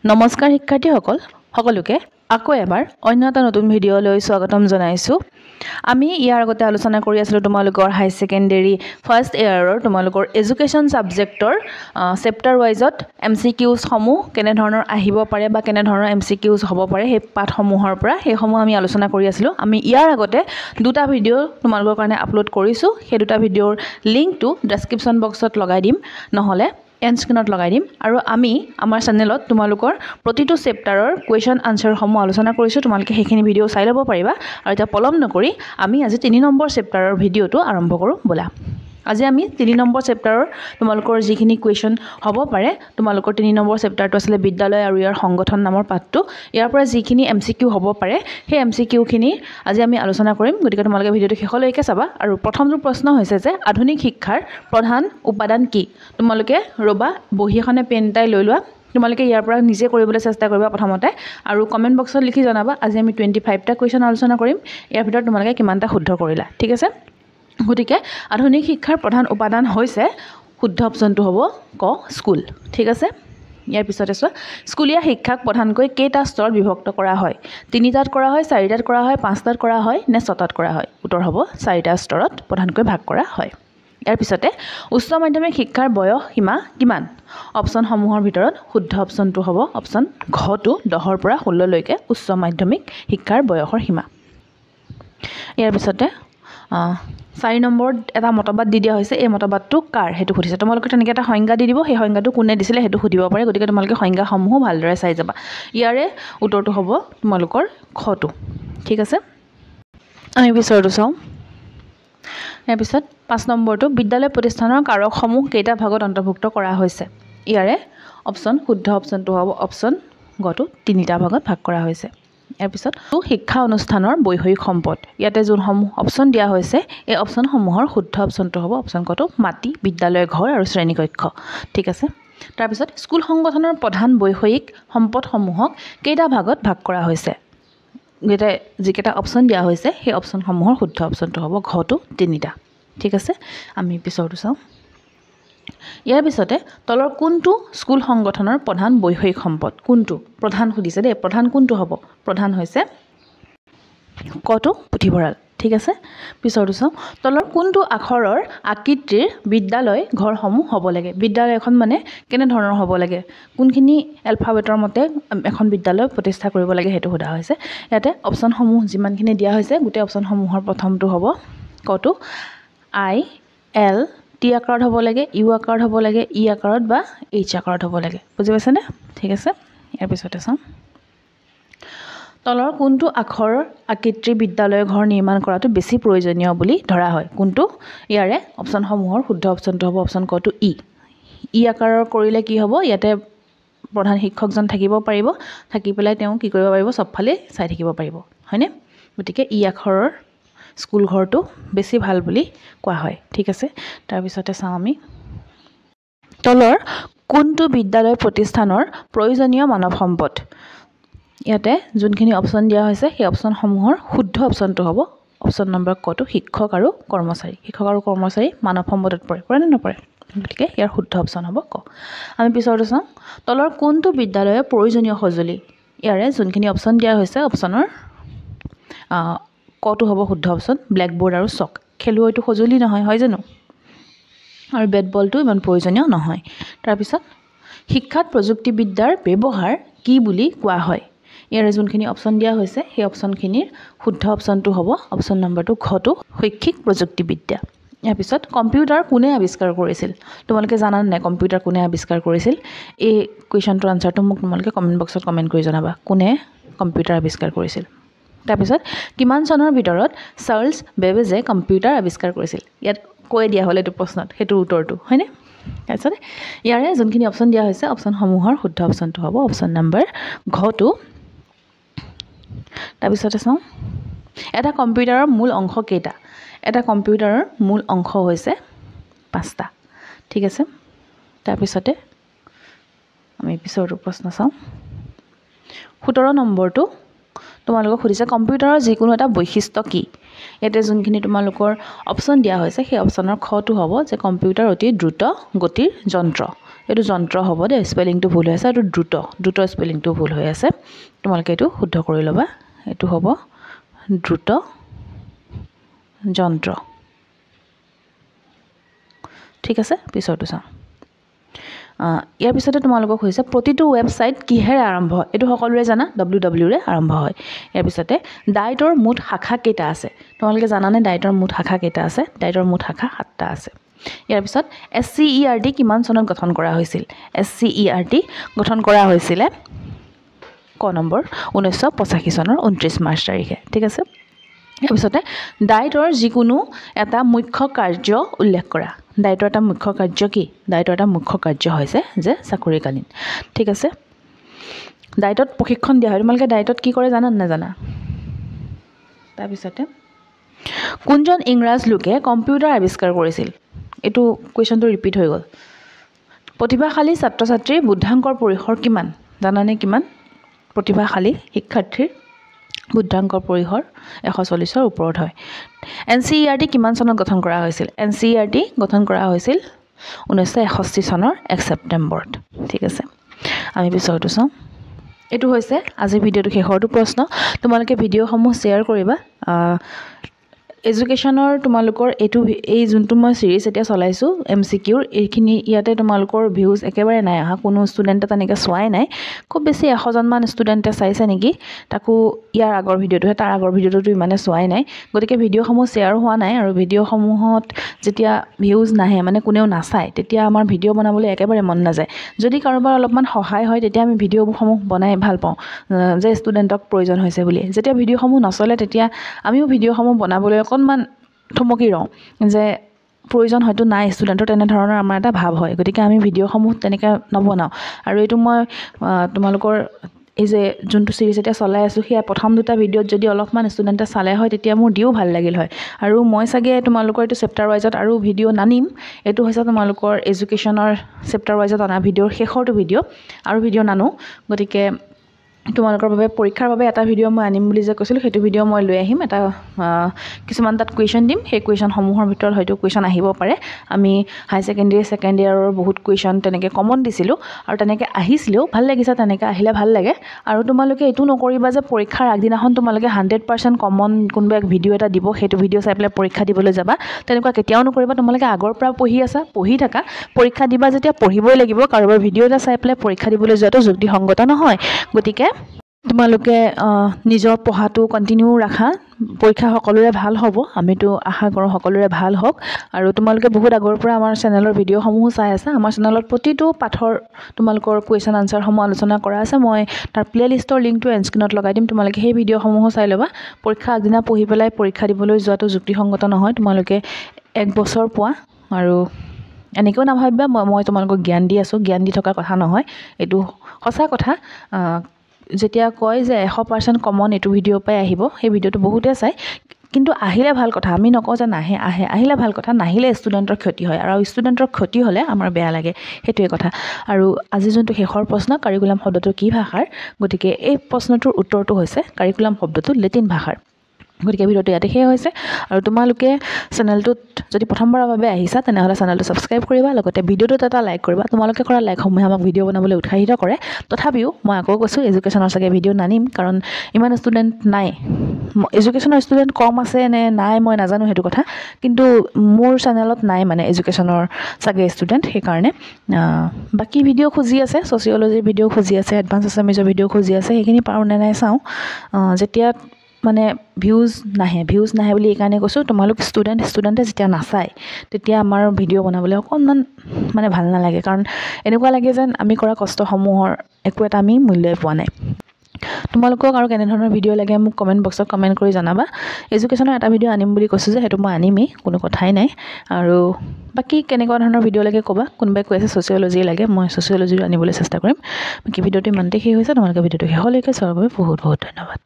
নমস্কাৰ শিক্ষাৰ্থীসকল সকলোকে আকৌ এবাৰ অন্য এটা নতুন ভিডিঅ'লৈ স্বাগতম জনাইছোঁ। আমি ইয়াৰ আগতে আলোচনা কৰি আছিলোঁ তোমালোকৰ হাই ছেকেণ্ডেৰী ফাৰ্ষ্ট ইয়াৰৰ তোমালোকৰ এডুকেশ্যন ছাবজেক্টৰ চেপ্টাৰ ৱাইজত MCQসমূহ কেনেধৰণৰ আহিব পাৰে বা কেনেধৰণৰ MCQs হ'ব পাৰে সেই পাঠসমূহৰ পৰা সেইসমূহ আমি আলোচনা কৰি আছিলোঁ। আমি ইয়াৰ আগতে দুটা ভিডিঅ' তোমালোকৰ কাৰণে আপলোড কৰিছোঁ। সেই দুটা ভিডিঅ'ৰ লিংকটো ডেছক্ৰিপশ্যন বক্সত লগাই দিম, নহ'লে এণ্ড স্ক্ৰীনত লগাই দিম। আৰু আমি আমাৰ চেনেলত তোমালোকৰ প্ৰতিটো চেপ্টাৰৰ কুৱেশ্যন আনচাৰসমূহ আলোচনা কৰিছোঁ। তোমালোকে সেইখিনি ভিডিঅ' চাই ল'ব পাৰিবা। আৰু এতিয়া পলম নকৰি আমি আজি 3 নম্বৰ চেপ্টাৰৰ ভিডিঅ'টো আৰম্ভ কৰোঁ ব'লা। আজি আমি 3 নম্বৰ চেপ্টাৰৰ তোমালোকৰ যিখিনি কুৱেশ্যন হ'ব পাৰে, তোমালোকৰ 3 নম্বৰ চেপ্টাৰটো আছিলে বিদ্যালয় আৰু ইয়াৰ সংগঠন নামৰ পাঠটো। ইয়াৰ পৰা যিখিনি MCQ হ'ব পাৰে সেই MCQখিনি আজি আমি আলোচনা কৰিম। গতিকে তোমালোকে ভিডিঅ'টো শেষলৈকে চাবা। আৰু প্ৰথমটো প্ৰশ্ন হৈছে যে আধুনিক শিক্ষাৰ প্ৰধান উপাদান কি? তোমালোকে ৰ'বা, বহী এখনে পেন এটাই লৈ লোৱা। তোমালোকে ইয়াৰ পৰা নিজে কৰিবলৈ চেষ্টা কৰিবা প্ৰথমতে, আৰু কমেণ্ট বক্সত লিখি জনাবা। আজি আমি 25টা কুৱেশ্যন আলোচনা কৰিম। ইয়াৰ ভিতৰত তোমালোকে কিমানটা শুদ্ধ কৰিলা, ঠিক আছে? গতিকে আধুনিক শিক্ষাৰ প্ৰধান উপাদান হৈছে, শুদ্ধ অপশ্যনটো হ'ব ক, স্কুল, ঠিক আছে? ইয়াৰ পিছতে চোৱা, স্কুলীয়া শিক্ষাক প্ৰধানকৈ কেইটা স্তৰত বিভক্ত কৰা হয়? 3টাত কৰা হয়, 4টাত কৰা হয়, 5টাত কৰা হয় নে 6টাত কৰা হয়? উত্তৰ হ'ব 4টা স্তৰত প্ৰধানকৈ ভাগ কৰা হয়। ইয়াৰ পিছতে উচ্চ মাধ্যমিক শিক্ষাৰ বয়স সীমা কিমান? অপশ্যনসমূহৰ ভিতৰত শুদ্ধ অপশ্যনটো হ'ব অপশ্যন ঘটো 10ৰ পৰা 16লৈকে উচ্চ মাধ্যমিক শিক্ষাৰ বয়সৰ সীমা। ইয়াৰ পিছতে 4 নম্বৰত এটা মতবাদ দি দিয়া হৈছে। এই মতবাদটো কাৰ সেইটো সুধিছে। তোমালোকে তেনেকৈ এটা সংজ্ঞা দি দিব, সেই সংজ্ঞাটো কোনে দিছিলে সেইটো সুধিব পাৰে। গতিকে তোমালোকে সংজ্ঞাসমূহো ভালদৰে চাই যাবা। ইয়াৰে উত্তৰটো হ'ব তোমালোকৰ খটো, ঠিক আছে? আমি পিছৰটো চাওঁ। ইয়াৰ পিছত 5 নম্বৰটো বিদ্যালয় প্ৰতিষ্ঠানৰ কাৰকসমূহ কেইটা ভাগত অন্তৰ্ভুক্ত কৰা হৈছে? ইয়াৰে অপশ্যন শুদ্ধ অপশ্যনটো হ'ব অপশ্যন গটো 3টা ভাগত ভাগ কৰা হৈছে। ইয়াৰ পিছত শিক্ষা অনুষ্ঠানৰ বৈষয়িক সম্পদ, ইয়াতে যোনসমূহ অপশ্যন দিয়া হৈছে এই অপশ্যনসমূহৰ শুদ্ধ অপশ্যনটো হ'ব অপশ্যন গটো মাটি, বিদ্যালয় ঘৰ আৰু শ্ৰেণীকক্ষ, ঠিক আছে? তাৰপিছত স্কুল সংগঠনৰ প্ৰধান বৈষয়িক সম্পদসমূহক কেইটা ভাগত ভাগ কৰা হৈছে? যিকেইটা অপশ্যন দিয়া হৈছে সেই অপশ্যনসমূহৰ শুদ্ধ অপশ্যনটো হ'ব ঘটো 3টা, ঠিক আছে? আমি পিছৰটো চাওঁ। ইয়াৰ পিছতে তলৰ কোনটো স্কুল সংগঠনৰ প্ৰধান বৈষয়িক সম্পদ? কোনটো প্ৰধান সুধিছে দেই, প্ৰধান কোনটো হ'ব? প্ৰধান হৈছে কটো পুথিভঁৰাল, ঠিক আছে? পিছৰটো চাওঁ। তলৰ কোনটো আখৰৰ আকৃতিৰ বিদ্যালয় ঘৰসমূহ হ'ব লাগে? বিদ্যালয় এখন মানে কেনেধৰণৰ হ'ব লাগে? কোনখিনি এলফাবেটৰ মতে এখন বিদ্যালয় প্ৰতিষ্ঠা কৰিব লাগে সেইটো সোধা হৈছে। ইয়াতে অপশ্যনসমূহ যিমানখিনি দিয়া হৈছে গোটেই অপশ্যনসমূহৰ প্ৰথমটো হ'ব কটো IL T আকাৰত হ'ব লাগে, U আকাৰত হ'ব লাগে, E আকাৰত বা H আকাৰত হ'ব লাগে। বুজি পাইছেনে? ঠিক আছে? ইয়াৰ পিছতে চাওঁ। তলৰ কোনটো আখৰৰ আকৃতিৰ বিদ্যালয় ঘৰ নিৰ্মাণ কৰাটো বেছি প্ৰয়োজনীয় বুলি ধৰা হয়? কোনটো? ইয়াৰে অপশ্যনসমূহৰ শুদ্ধ অপশ্যনটো হ'ব অপশ্যন কটো ই আকাৰৰ কৰিলে কি হ'ব? ইয়াতে প্ৰধান শিক্ষকজন থাকিব পাৰিব, থাকি পেলাই তেওঁ কি কৰিব পাৰিব? চবফালে চাই থাকিব পাৰিব, হয়নে? গতিকে ই আখৰৰ স্কুল ঘৰটো বেছি ভাল বুলি কোৱা হয়, ঠিক আছে? তাৰপিছতে চাওঁ আমি তলৰ কোনটো বিদ্যালয় প্ৰতিষ্ঠানৰ প্ৰয়োজনীয় মানৱ সম্পদ? ইয়াতে যোনখিনি অপশ্যন দিয়া হৈছে সেই অপশ্যনসমূহৰ শুদ্ধ অপশ্যনটো হ'ব অপশ্যন নম্বৰ কটো শিক্ষক আৰু কৰ্মচাৰী। শিক্ষক আৰু কৰ্মচাৰী মানৱ সম্পদত পৰে নে নপৰে? গতিকে ইয়াৰ শুদ্ধ অপশ্যন হ'ব ক। আমি পিছৰটো চাওঁ। তলৰ কোনটো বিদ্যালয়ৰ প্ৰয়োজনীয় সঁজুলি? ইয়াৰে যোনখিনি অপশ্যন দিয়া হৈছে অপশ্যনৰ কটো হ'ব শুদ্ধ অপশ্যন ব্লেকবোৰ্ড আৰু চক। খেলুৱৈটো সঁজুলি নহয়, হয় জানো? আৰু বেট বলটো ইমান প্ৰয়োজনীয় নহয়। তাৰপিছত শিক্ষাত প্ৰযুক্তিবিদ্যাৰ ব্যৱহাৰ কি বুলি কোৱা হয়? ইয়াৰে যোনখিনি অপশ্যন দিয়া হৈছে সেই অপশ্যনখিনিৰ শুদ্ধ অপশ্যনটো হ'ব অপশ্যন নম্বৰটো ঘটো শৈক্ষিক প্ৰযুক্তিবিদ্যা। ইয়াৰ পিছত কম্পিউটাৰ কোনে আৱিষ্কাৰ কৰিছিল? তোমালোকে জানানে নাই কম্পিউটাৰ কোনে আৱিষ্কাৰ কৰিছিল? এই কুৱেশ্যনটোৰ আনচাৰটো মোক তোমালোকে কমেণ্ট বক্সত কমেণ্ট কৰি জনাবা, কোনে কম্পিউটাৰ আৱিষ্কাৰ কৰিছিল। তাৰপিছত কিমান চনৰ ভিতৰত চাৰ্লছ বেবেজে কম্পিউটাৰ আৱিষ্কাৰ কৰিছিল? ইয়াত কৈ দিয়া হ'ল এইটো প্ৰশ্নত, সেইটো উত্তৰটো, হয়নে? তাৰপিছত ইয়াৰে যোনখিনি অপশ্যন দিয়া হৈছে অপশ্যনসমূহৰ শুদ্ধ অপশ্যনটো হ'ব অপশ্যন নম্বৰ ঘটো। তাৰপিছতে চাওঁ। এটা কম্পিউটাৰৰ মূল অংশ কেইটা? এটা কম্পিউটাৰৰ মূল অংশ হৈছে 5টা, ঠিক আছে? তাৰপিছতে আমি পিছৰটো প্ৰশ্ন চাওঁ। 17 নম্বৰটো তোমালোকক সুধিছে কম্পিউটাৰৰ যিকোনো এটা বৈশিষ্ট্য কি? ইয়াতে যোনখিনি তোমালোকৰ অপশ্যন দিয়া হৈছে সেই অপশ্যনৰ খটো হ'ব যে কম্পিউটাৰ অতি দ্ৰুত গতিৰ যন্ত্ৰ। এইটো যন্ত্ৰ হ'ব দেই, স্পেলিংটো ভুল হৈ আছে। এইটো দ্ৰুত স্পেলিংটো ভুল হৈ আছে, তোমালোকে এইটো শুদ্ধ কৰি ল'বা। এইটো হ'ব দ্ৰুত যন্ত্ৰ। ঠিক আছে, পিছৰটো চাওঁ। ইয়াৰ পিছতে তোমালোকক হৈছে প্ৰতিটো ৱেবছাইট কিহেৰে আৰম্ভ হয়? এইটো সকলোৰে জানা, www আৰম্ভ হয়। ইয়াৰ পিছতে ডায়েটৰ মুঠ শাখা কেইটা আছে? তোমালোকে জানানে ডায়েটৰ মুঠ শাখা কেইটা আছে? ডায়েটৰ মুঠ শাখা 7টা আছে। ইয়াৰ পিছত SCERT কিমান চনত গঠন কৰা হৈছিল? SCERT গঠন কৰা হৈছিলে ক নম্বৰ 1985 চনৰ 29 মাৰ্চ তাৰিখে। ঠিক আছে, ইয়াৰ পিছতে ডায়েটৰ যিকোনো এটা মুখ্য কাৰ্য উল্লেখ কৰা। ডায়েটৰ এটা মুখ্য কাৰ্য কি? ডায়েটৰ এটা মুখ্য কাৰ্য হৈছে যে চাকৰিকালীন। ঠিক আছে, ডায়েটত প্ৰশিক্ষণ দিয়া হয়। তোমালোকে ডায়েটত কি কৰে জানা নাজানা? তাৰপিছতে কোনজন ইংৰাজ লোকে কম্পিউটাৰ আৱিষ্কাৰ কৰিছিল? এইটো কুৱেশ্যনটো ৰিপিট হৈ গ'ল। প্ৰতিভাশালী ছাত্ৰ ছাত্ৰীৰ বুদ্ধাংকৰ পৰিসৰ কিমান জানানে? কিমান? প্ৰতিভাশালী শিক্ষাৰ্থীৰ বুদ্ধাংকৰ পৰিসৰ 140ৰ ওপৰত হয়। NCERT কিমান চনত গঠন কৰা হৈছিল? NCERT গঠন কৰা হৈছিল 1961 চনৰ 1 ছেপ্টেম্বৰত। ঠিক আছে, আমি পিছৰটো চাওঁ। এইটো হৈছে আজিৰ ভিডিঅ'টো শেষৰটো প্ৰশ্ন। তোমালোকে ভিডিঅ'সমূহ শ্বেয়াৰ কৰিবা। এডুকেশ্যনৰ তোমালোকৰ এই যোনটো মই চিৰিজ এতিয়া চলাইছোঁ MCQৰ, এইখিনি ইয়াতে তোমালোকৰ ভিউজ একেবাৰে নাই অহা। কোনো ষ্টুডেণ্টে তেনেকৈ চোৱাই নাই। খুব বেছি 100জনমান ষ্টুডেণ্টে চাইছে নেকি, তাকো ইয়াৰ আগৰ ভিডিঅ'টোহে, তাৰ আগৰ ভিডিঅ'টোতো ইমানে চোৱাই নাই। গতিকে ভিডিঅ'সমূহ শ্বেয়াৰ হোৱা নাই, আৰু ভিডিঅ'সমূহত যেতিয়া ভিউজ নাহে, মানে কোনেও নাচায়, তেতিয়া আমাৰ ভিডিঅ' বনাবলৈ একেবাৰে মন নাযায়। যদি কাৰোবাৰ অলপমান সহায় হয় তেতিয়া আমি ভিডিঅ'সমূহ বনাই ভাল পাওঁ, যে ষ্টুডেণ্টক প্ৰয়োজন হৈছে বুলি। যেতিয়া ভিডিঅ'সমূহ নচলে তেতিয়া আমিও ভিডিঅ'সমূহ বনাবলৈ অকণমান থমকি ৰওঁ, যে প্ৰয়োজন হয়তো নাই ষ্টুডেণ্টৰ, তেনেধৰণৰ আমাৰ এটা ভাৱ হয়। গতিকে আমি ভিডিঅ'সমূহ তেনেকৈ নবনাওঁ। আৰু এইটো মই তোমালোকৰ এই যে যোনটো চিৰিজ এতিয়া চলাই আছোঁ, সেয়া প্ৰথম 2টা ভিডিঅ'ত যদি অলপমান ষ্টুডেণ্টে চালে হয় তেতিয়া মোৰ দিও ভাল লাগিল হয়। আৰু মই চাগে তোমালোকৰ এইটো চেপ্টাৰ ৱাইজত আৰু ভিডিঅ' নানিম। এইটো হৈছে তোমালোকৰ এডুকেশ্যনৰ চেপ্টাৰ ৱাইজত অনা ভিডিঅ'ৰ শেষৰটো ভিডিঅ', আৰু ভিডিঅ' নানো। গতিকে তোমালোকৰ বাবে পৰীক্ষাৰ বাবে এটা ভিডিঅ' মই আনিম বুলি যে কৈছিলোঁ, সেইটো ভিডিঅ' মই লৈ আহিম। এটা কিছুমান তাত কুৱেশ্যন দিম, সেই কুৱেশ্যনসমূহৰ ভিতৰত হয়তো কুৱেশ্যন আহিব পাৰে। আমি হাই ছেকেণ্ডেৰী ছেকেণ্ড ইয়াৰৰ বহুত কুৱেশ্যন তেনেকৈ কমন দিছিলোঁ, আৰু তেনেকৈ আহিছিলেও। ভাল লাগিছে, তেনেকৈ আহিলে ভাল লাগে। আৰু তোমালোকে এইটো নকৰিবা যে পৰীক্ষাৰ আগদিনাখন তোমালোকে 100% কমন কোনোবা এক ভিডিঅ' এটা দিব, সেইটো ভিডিঅ' চাই পেলাই পৰীক্ষা দিবলৈ যাবা। তেনেকুৱা কেতিয়াও নকৰিবা। তোমালোকে আগৰ পৰা পঢ়ি আছা, পঢ়ি থাকা, পৰীক্ষা দিবা যেতিয়া পঢ়িবই লাগিব। কাৰোবাৰ ভিডিঅ' এটা চাই পেলাই পৰীক্ষা দিবলৈ যোৱাটো যুক্তিসংগত নহয়। গতিকে তোমালোকে নিজৰ পঢ়াটো কণ্টিনিউ ৰাখা। পৰীক্ষা সকলোৰে ভাল হ'ব, আমিতো আশা কৰোঁ সকলোৰে ভাল হওক। আৰু তোমালোকে বহুত আগৰ পৰা আমাৰ চেনেলৰ ভিডিঅ'সমূহো চাই আছা। আমাৰ চেনেলত প্ৰতিটো পাঠৰ তোমালোকৰ কুৱেশ্যন আনচাৰসমূহ আলোচনা কৰা আছে। মই তাৰ প্লে'লিষ্টৰ লিংকটো এণ্ড স্ক্ৰীনত লগাই দিম, তোমালোকে সেই ভিডিঅ'সমূহো চাই ল'বা। পৰীক্ষা আগদিনা পঢ়ি পেলাই পৰীক্ষা দিবলৈ যোৱাটো যুক্তিসংগত নহয়। তোমালোকে 1 বছৰ পোৱা, আৰু এনেকৈও নাভাবিবা মই তোমালোকক জ্ঞান দি আছোঁ, জ্ঞান দি থকা কথা নহয়, এইটো সঁচা কথা। যেতিয়া কয় যে 100% কমন এইটো ভিডিঅ'ৰ পৰাই আহিব, সেই ভিডিঅ'টো বহুতে চায়, কিন্তু আহিলে ভাল কথা। আমি নকওঁ যে আহিলে ভাল কথা, নাহিলে ষ্টুডেণ্টৰ ক্ষতি হয়, আৰু ষ্টুডেণ্টৰ ক্ষতি হ'লে আমাৰ বেয়া লাগে, সেইটোৱে কথা। আৰু আজি যোনটো শেষৰ প্ৰশ্ন, কাৰিকুলাম শব্দটো কি ভাষাৰ? গতিকে এই প্ৰশ্নটোৰ উত্তৰটো হৈছে কাৰিকুলাম শব্দটো লেটিন ভাষাৰ। গতিকে ভিডিঅ'টো ইয়াতে শেষ হৈছে। আৰু তোমালোকে চেনেলটোত যদি প্ৰথমবাৰৰ বাবে আহিছা, তেনেহ'লে চেনেলটো ছাবস্ক্ৰাইব কৰিবা, লগতে ভিডিঅ'টোত এটা লাইক কৰিবা। তোমালোকে কৰা লাইকসমূহে আমাক ভিডিঅ' বনাবলৈ উৎসাহিত কৰে। তথাপিও মই আকৌ কৈছোঁ, এডুকেশ্যনৰ চাগে ভিডিঅ' নানিম, কাৰণ ইমান ষ্টুডেণ্ট নাই। এডুকেশ্যনৰ ষ্টুডেণ্ট কম আছে নে নাই মই নাজানো সেইটো কথা, কিন্তু মোৰ চেনেলত নাই মানে এডুকেশ্যনৰ চাগে ষ্টুডেণ্ট। সেইকাৰণে বাকী ভিডিঅ' খুজি আছে, ছ'চিয়লজিৰ ভিডিঅ' খুজি আছে, এডভান্স আছামিজৰ ভিডিঅ' খুজি আছে, সেইখিনি পাৰোঁ নে নাই চাওঁ। যেতিয়া মানে ভিউজ নাহে বুলি এইকাৰণে কৈছোঁ, তোমালোক ষ্টুডেণ্টে যেতিয়া নাচায়, তেতিয়া আমাৰ ভিডিঅ' বনাবলৈ অকণমান মানে ভাল নালাগে। কাৰণ এনেকুৱা লাগে যেন আমি কৰা কষ্টসমূহৰ একো এটা আমি মূল্যই পোৱা নাই। তোমালোকক আৰু কেনেধৰণৰ ভিডিঅ' লাগে মোক কমেণ্ট বক্সত কমেণ্ট কৰি জনাবা। এডুকেশ্যনৰ এটা ভিডিঅ' আনিম বুলি কৈছোঁ যে, সেইটো মই আনিমেই, কোনো কথাই নাই। আৰু বাকী কেনেকুৱা ধৰণৰ ভিডিঅ' লাগে ক'বা। কোনোবাই কৈ আছে ছ'চিয়লজি লাগে, মই ছ'চিয়লজিটো আনিবলৈ চেষ্টা কৰিম। বাকী ভিডিঅ'টো ইমানতে শেষ হৈছে। তোমালোকে ভিডিঅ'টো শেষলৈকে চোৱাৰ বাবে বহুত বহুত ধন্যবাদ।